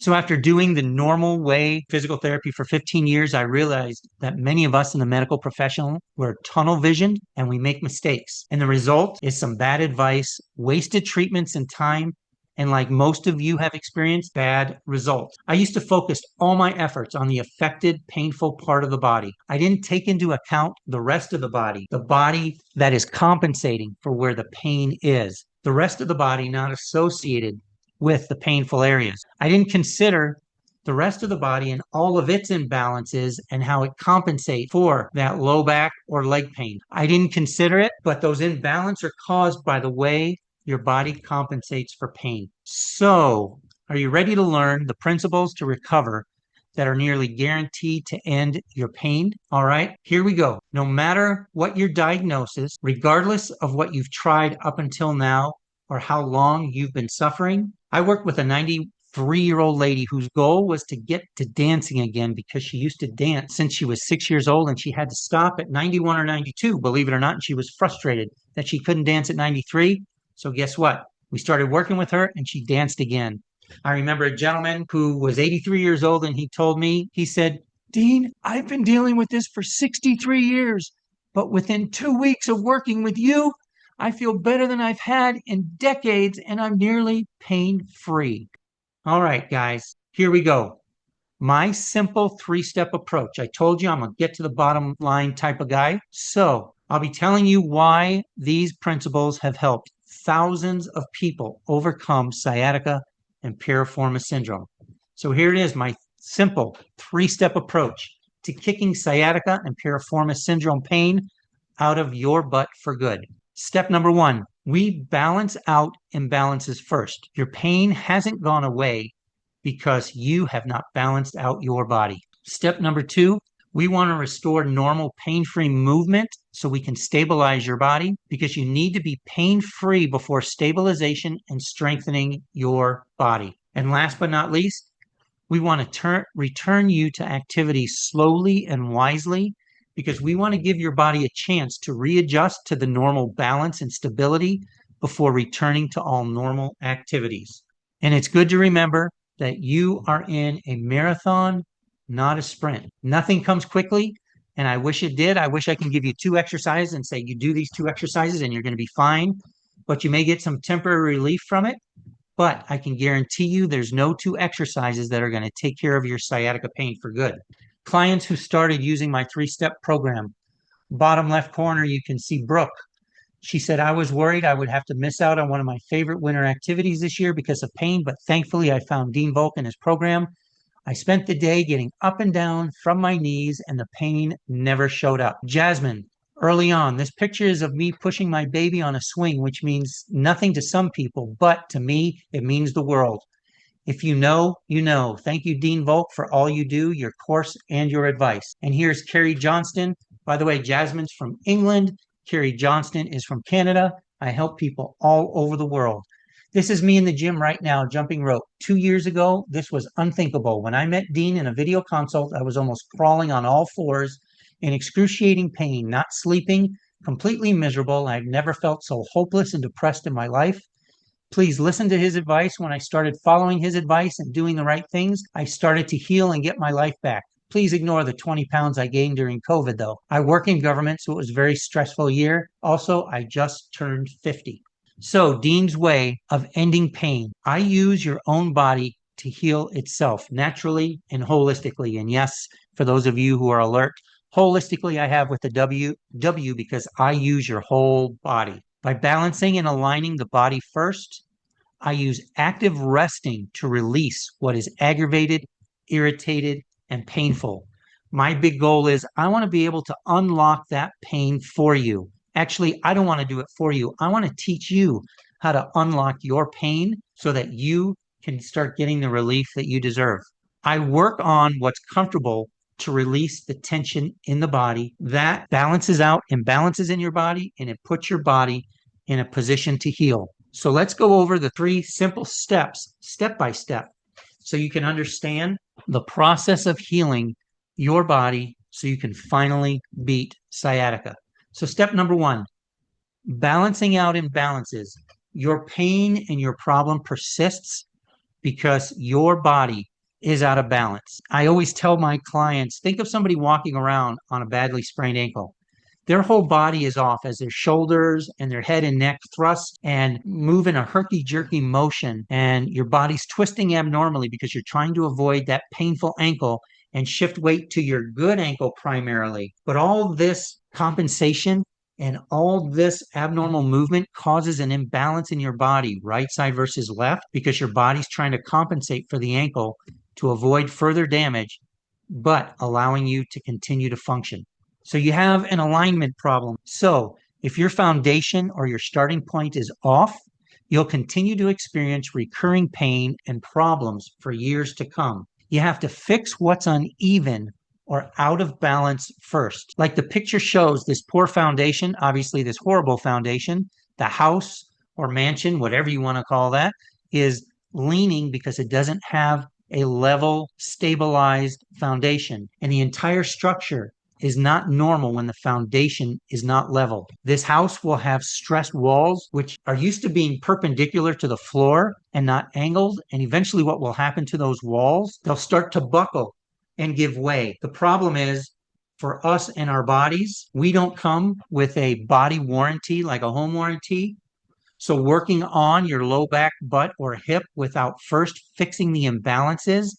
So after doing the normal way physical therapy for 15 years, I realized that many of us in the medical profession were tunnel visioned and we make mistakes. And the result is some bad advice, wasted treatments and time, and like most of you have experienced, bad results. I used to focus all my efforts on the affected, painful part of the body. I didn't take into account the rest of the body that is compensating for where the pain is, the rest of the body not associated with the painful areas. I didn't consider the rest of the body and all of its imbalances and how it compensates for that low back or leg pain. I didn't consider it, but those imbalances are caused by the way your body compensates for pain. So, are you ready to learn the principles to recover that are nearly guaranteed to end your pain? All right, here we go. No matter what your diagnosis, regardless of what you've tried up until now or how long you've been suffering, I worked with a 93-year-old lady whose goal was to get to dancing again because she used to dance since she was 6 years old and she had to stop at 91 or 92, believe it or not. And she was frustrated that she couldn't dance at 93. So guess what? We started working with her and she danced again. I remember a gentleman who was 83 years old and he told me, he said, Dean, I've been dealing with this for 63 years, but within 2 weeks of working with you, I feel better than I've had in decades and I'm nearly pain-free. All right, guys, here we go. My simple three-step approach. I told you I'm a get to the bottom line type of guy. So I'll be telling you why these principles have helped thousands of people overcome sciatica and piriformis syndrome. So here it is, my simple three-step approach to kicking sciatica and piriformis syndrome pain out of your butt for good. Step number one, we balance out imbalances first. Your pain hasn't gone away because you have not balanced out your body. Step number two, we want to restore normal pain-free movement so we can stabilize your body because you need to be pain-free before stabilization and strengthening your body. And last but not least, we want to return you to activity slowly and wisely because we want to give your body a chance to readjust to the normal balance and stability before returning to all normal activities. And it's good to remember that you are in a marathon, not a sprint. Nothing comes quickly, and I wish it did. I wish I can give you two exercises and say you do these two exercises and you're going to be fine, but you may get some temporary relief from it. But I can guarantee you there's no two exercises that are going to take care of your sciatica pain for good. Clients who started using my three-step program, bottom left corner, you can see Brooke. She said, I was worried I would have to miss out on one of my favorite winter activities this year because of pain, but thankfully I found Dean Volk and his program. I spent the day getting up and down from my knees and the pain never showed up. Jasmine, early on, this picture is of me pushing my baby on a swing, which means nothing to some people, but to me, it means the world. If you know, you know. Thank you, Dean Volk, for all you do, your course, and your advice. And here's Carrie Johnston. By the way, Jasmine's from England. Carrie Johnston is from Canada. I help people all over the world. This is me in the gym right now, jumping rope. 2 years ago, this was unthinkable. When I met Dean in a video consult, I was almost crawling on all fours in excruciating pain, not sleeping, completely miserable. I've never felt so hopeless and depressed in my life. Please listen to his advice. When I started following his advice and doing the right things, I started to heal and get my life back. Please ignore the 20 pounds I gained during COVID, though. I work in government, so it was a very stressful year. Also, I just turned 50. So, Dean's way of ending pain. I use your own body to heal itself naturally and holistically. And yes, for those of you who are alert, holistically, I have with the W because I use your whole body. By balancing and aligning the body first, I use active resting to release what is aggravated, irritated, and painful. My big goal is I want to be able to unlock that pain for you. Actually, I don't want to do it for you. I want to teach you how to unlock your pain so that you can start getting the relief that you deserve. I work on what's comfortable to release the tension in the body. That balances out imbalances in your body and it puts your body in a position to heal. So let's go over the 3 simple steps, step by step, so you can understand the process of healing your body so you can finally beat sciatica. So step number 1, balancing out imbalances. Your pain and your problem persists because your body is out of balance. I always tell my clients, think of somebody walking around on a badly sprained ankle. Their whole body is off as their shoulders and their head and neck thrust and move in a herky-jerky motion, and your body's twisting abnormally because you're trying to avoid that painful ankle and shift weight to your good ankle primarily. But all this compensation and all this abnormal movement causes an imbalance in your body, right side versus left, because your body's trying to compensate for the ankle to avoid further damage, but allowing you to continue to function. So you have an alignment problem. So if your foundation or your starting point is off, you'll continue to experience recurring pain and problems for years to come. You have to fix what's uneven or out of balance first. Like the picture shows, this poor foundation, obviously this horrible foundation, the house or mansion, whatever you want to call that, is leaning because it doesn't have a level, stabilized foundation. And the entire structure is not normal when the foundation is not level. This house will have stressed walls, which are used to being perpendicular to the floor and not angled. And eventually what will happen to those walls, they'll start to buckle and give way. The problem is, for us and our bodies, we don't come with a body warranty like a home warranty. So working on your low back, butt, or hip without first fixing the imbalances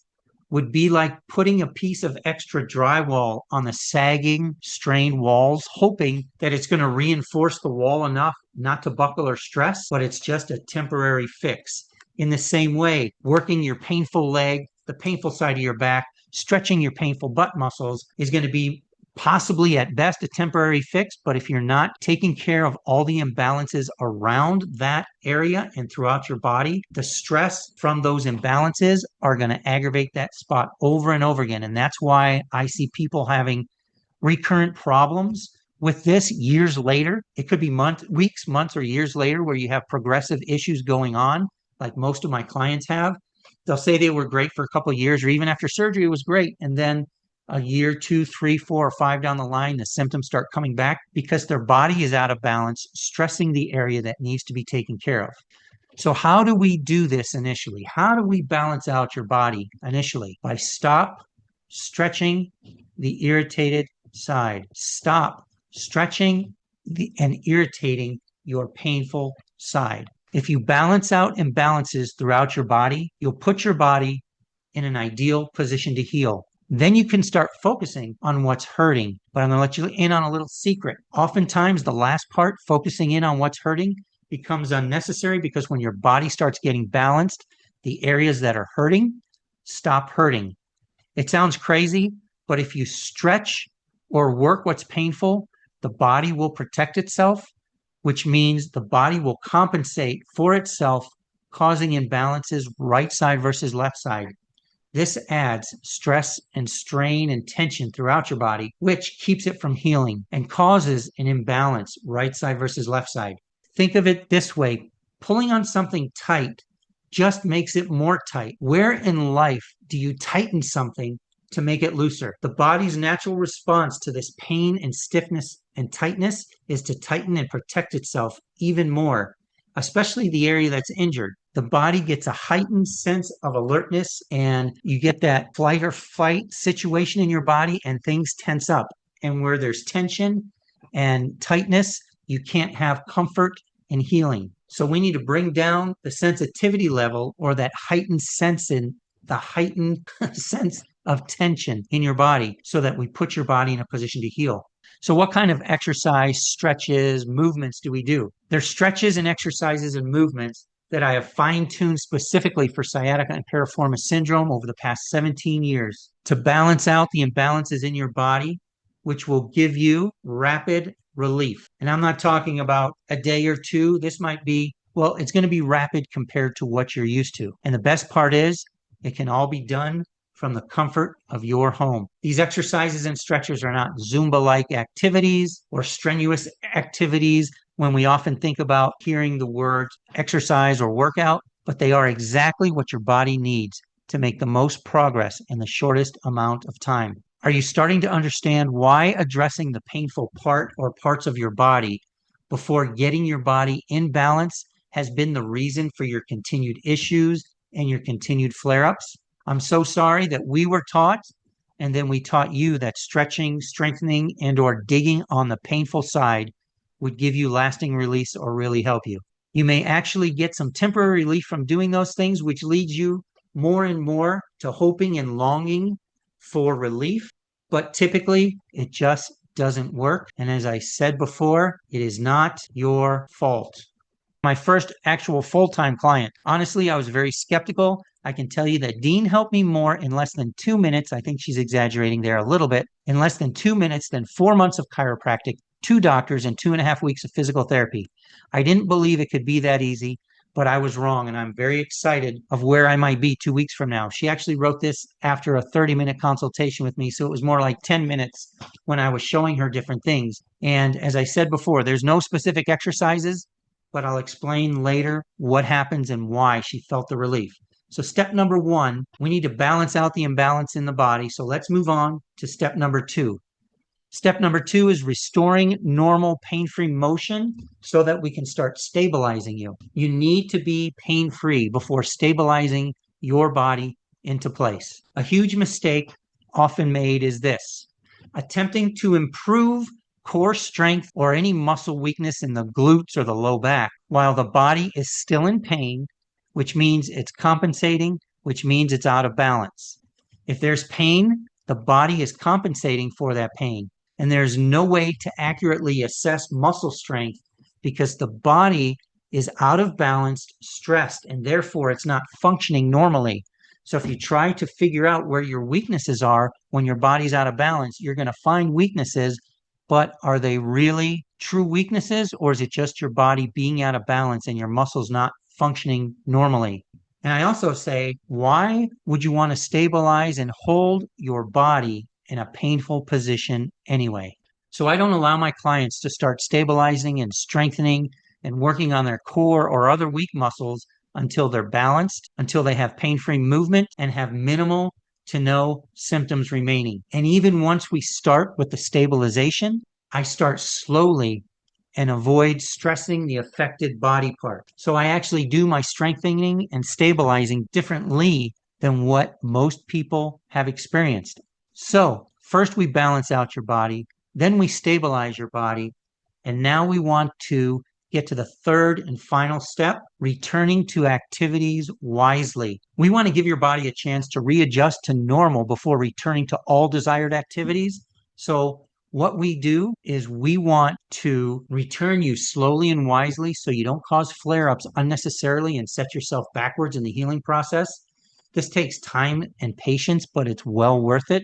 would be like putting a piece of extra drywall on the sagging, strained walls, hoping that it's going to reinforce the wall enough not to buckle or stress, but it's just a temporary fix. In the same way, working your painful leg, the painful side of your back, stretching your painful butt muscles is going to be possibly at best a temporary fix, but if you're not taking care of all the imbalances around that area and throughout your body, the stress from those imbalances are going to aggravate that spot over and over again. And that's why I see people having recurrent problems with this years later. It could be weeks, months, or years later where you have progressive issues going on, like most of my clients have. They'll say they were great for a couple of years, or even after surgery, it was great. And then a year, 2, 3, 4, or 5 down the line, the symptoms start coming back because their body is out of balance, stressing the area that needs to be taken care of. So how do we do this initially? How do we balance out your body initially? By stop stretching the irritated side. Stop stretching and irritating your painful side. If you balance out imbalances throughout your body, you'll put your body in an ideal position to heal. Then you can start focusing on what's hurting. But I'm going to let you in on a little secret. Oftentimes, the last part, focusing in on what's hurting, becomes unnecessary because when your body starts getting balanced, the areas that are hurting stop hurting. It sounds crazy, but if you stretch or work what's painful, the body will protect itself, which means the body will compensate for itself, causing imbalances right side versus left side. This adds stress and strain and tension throughout your body, which keeps it from healing and causes an imbalance right side versus left side. Think of it this way. Pulling on something tight just makes it more tight. Where in life do you tighten something to make it looser? The body's natural response to this pain and stiffness and tightness is to tighten and protect itself even more, especially the area that's injured. The body gets a heightened sense of alertness and you get that flight or fight situation in your body and things tense up. And where there's tension and tightness, you can't have comfort and healing. So we need to bring down the sensitivity level or that heightened sense in the heightened sense of tension in your body so that we put your body in a position to heal. So what kind of exercise, stretches, movements do we do? There's stretches and exercises and movements that I have fine-tuned specifically for sciatica and piriformis syndrome over the past 17 years to balance out the imbalances in your body, which will give you rapid relief. And I'm not talking about a day or two. This might be, well, it's going to be rapid compared to what you're used to. And the best part is it can all be done from the comfort of your home. These exercises and stretches are not Zumba-like activities or strenuous activities when we often think about hearing the words exercise or workout, but they are exactly what your body needs to make the most progress in the shortest amount of time. Are you starting to understand why addressing the painful part or parts of your body before getting your body in balance has been the reason for your continued issues and your continued flare-ups. I'm so sorry that we were taught, and then we taught you that stretching, strengthening, and or digging on the painful side would give you lasting release or really help you. You may actually get some temporary relief from doing those things, which leads you more and more to hoping and longing for relief. But typically, it just doesn't work. And as I said before, it is not your fault. My first actual full-time client, honestly, I was very skeptical. I can tell you that Dean helped me more in less than 2 minutes. I think she's exaggerating there a little bit. In less than 2 minutes than 4 months of chiropractic, 2 doctors, and 2.5 weeks of physical therapy. I didn't believe it could be that easy, but I was wrong, and I'm very excited of where I might be 2 weeks from now. She actually wrote this after a 30-minute consultation with me, so it was more like 10 minutes when I was showing her different things. And as I said before, there's no specific exercises, but I'll explain later what happens and why she felt the relief. So step number 1, we need to balance out the imbalance in the body. So let's move on to step number 2. Step number 2 is restoring normal pain-free motion so that we can start stabilizing you. You need to be pain-free before stabilizing your body into place. A huge mistake often made is this: attempting to improve core strength or any muscle weakness in the glutes or the low back while the body is still in pain, which means it's compensating, which means it's out of balance. If there's pain, the body is compensating for that pain. And there's no way to accurately assess muscle strength because the body is out of balance, stressed, and therefore it's not functioning normally. So if you try to figure out where your weaknesses are when your body's out of balance, you're going to find weaknesses, but are they really true weaknesses, or is it just your body being out of balance and your muscles not functioning normally? And I also say, why would you want to stabilize and hold your body in a painful position anyway? So I don't allow my clients to start stabilizing and strengthening and working on their core or other weak muscles until they're balanced, until they have pain-free movement and have minimal to no symptoms remaining. And even once we start with the stabilization, I start slowly and avoid stressing the affected body part. So I actually do my strengthening and stabilizing differently than what most people have experienced. So first we balance out your body, then we stabilize your body, and now we want to get to the third and final step, returning to activities wisely. We want to give your body a chance to readjust to normal before returning to all desired activities. So what we do is we want to return you slowly and wisely so you don't cause flare-ups unnecessarily and set yourself backwards in the healing process. This takes time and patience, but it's well worth it.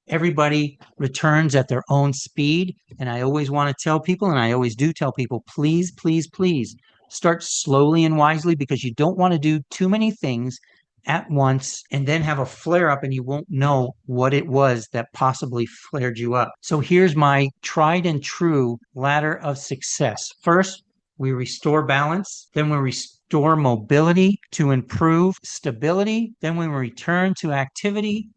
Everybody returns at their own speed. And I always want to tell people, and I always do tell people, please, please, please start slowly and wisely, because you don't want to do too many things at once and then have a flare up and you won't know what it was that possibly flared you up. So here's my tried and true ladder of success. First, we restore balance. Then we restore mobility to improve stability. Then we return to activity.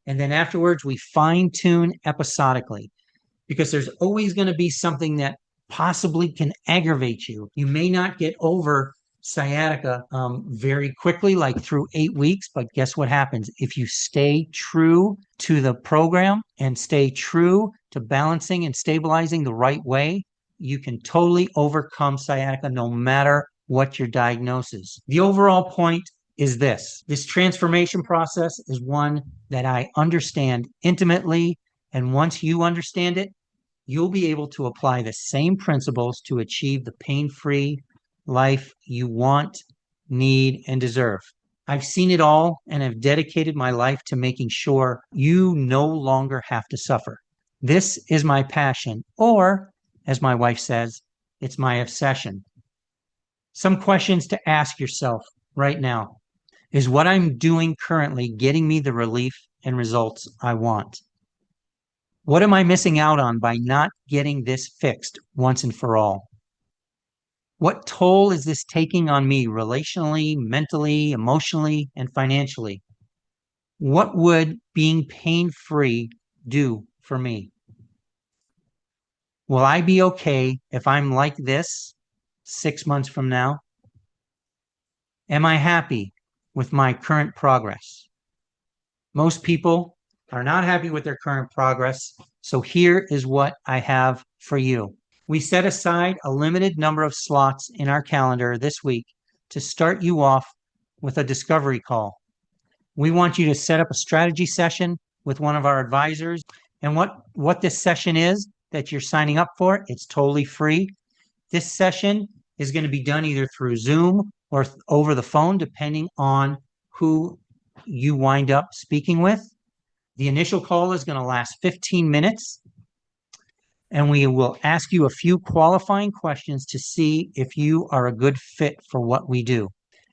And then afterwards, we fine tune episodically, because there's always going to be something that possibly can aggravate you. You may not get over sciatica very quickly, like through 8 weeks, but guess what happens? If you stay true to the program and stay true to balancing and stabilizing the right way, you can totally overcome sciatica no matter what your diagnosis. The overall point is this transformation process is one that I understand intimately. And once you understand it, you'll be able to apply the same principles to achieve the pain-free life you want, need, and deserve. I've seen it all and have dedicated my life to making sure you no longer have to suffer. This is my passion, or as my wife says, it's my obsession. Some questions to ask yourself right now. Is what I'm doing currently getting me the relief and results I want? What am I missing out on by not getting this fixed once and for all? What toll is this taking on me relationally, mentally, emotionally, and financially? What would being pain-free do for me? Will I be okay if I'm like this 6 months from now? Am I happy with my current progress. Most people are not happy with their current progress, so here is what I have for you. We set aside a limited number of slots in our calendar this week to start you off with a discovery call. We want you to set up a strategy session with one of our advisors. And what this session is that you're signing up for, it's totally free. This session is going to be done either through Zoom or over the phone, depending on who you wind up speaking with. The initial call is going to last 15 minutes, and we will ask you a few qualifying questions to see if you are a good fit for what we do.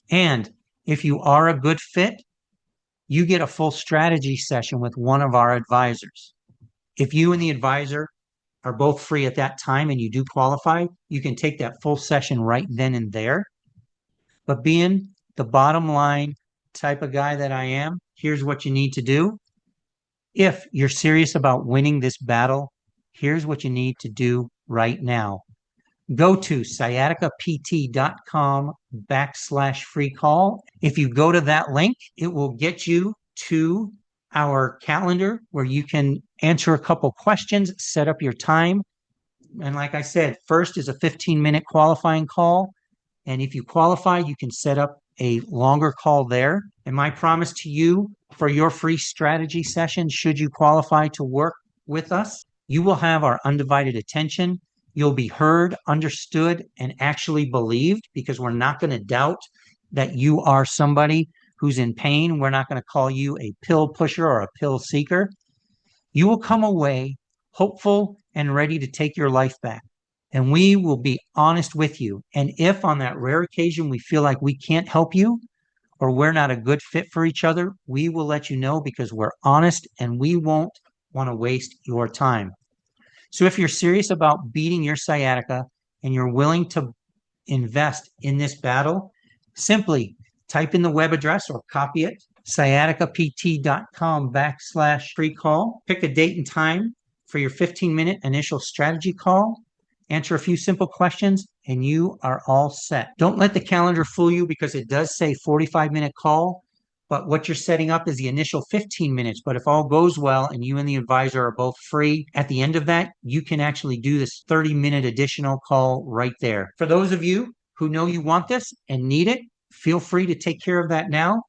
And if you are a good fit, you get a full strategy session with one of our advisors. If you and the advisor are both free at that time and you do qualify, you can take that full session right then and there. But being the bottom line type of guy that I am, here's what you need to do. If you're serious about winning this battle, here's what you need to do right now. Go to sciaticapt.com/free call. If you go to that link, it will get you to our calendar where you can answer a couple questions, set up your time. And like I said, first is a 15-minute qualifying call. And if you qualify, you can set up a longer call there. And my promise to you for your free strategy session, should you qualify to work with us, you will have our undivided attention. You'll be heard, understood, and actually believed, because we're not going to doubt that you are somebody who's in pain. We're not going to call you a pill pusher or a pill seeker. You will come away hopeful and ready to take your life back. And we will be honest with you. And if on that rare occasion we feel like we can't help you or we're not a good fit for each other, we will let you know, because we're honest and we won't want to waste your time. So if you're serious about beating your sciatica and you're willing to invest in this battle, simply type in the web address or copy it, sciaticapt.com/free call. Pick a date and time for your 15-minute initial strategy call. Answer a few simple questions, and you are all set. Don't let the calendar fool you, because it does say 45-minute call, but what you're setting up is the initial 15 minutes. But if all goes well and you and the advisor are both free, at the end of that, you can actually do this 30-minute additional call right there. For those of you who know you want this and need it, feel free to take care of that now.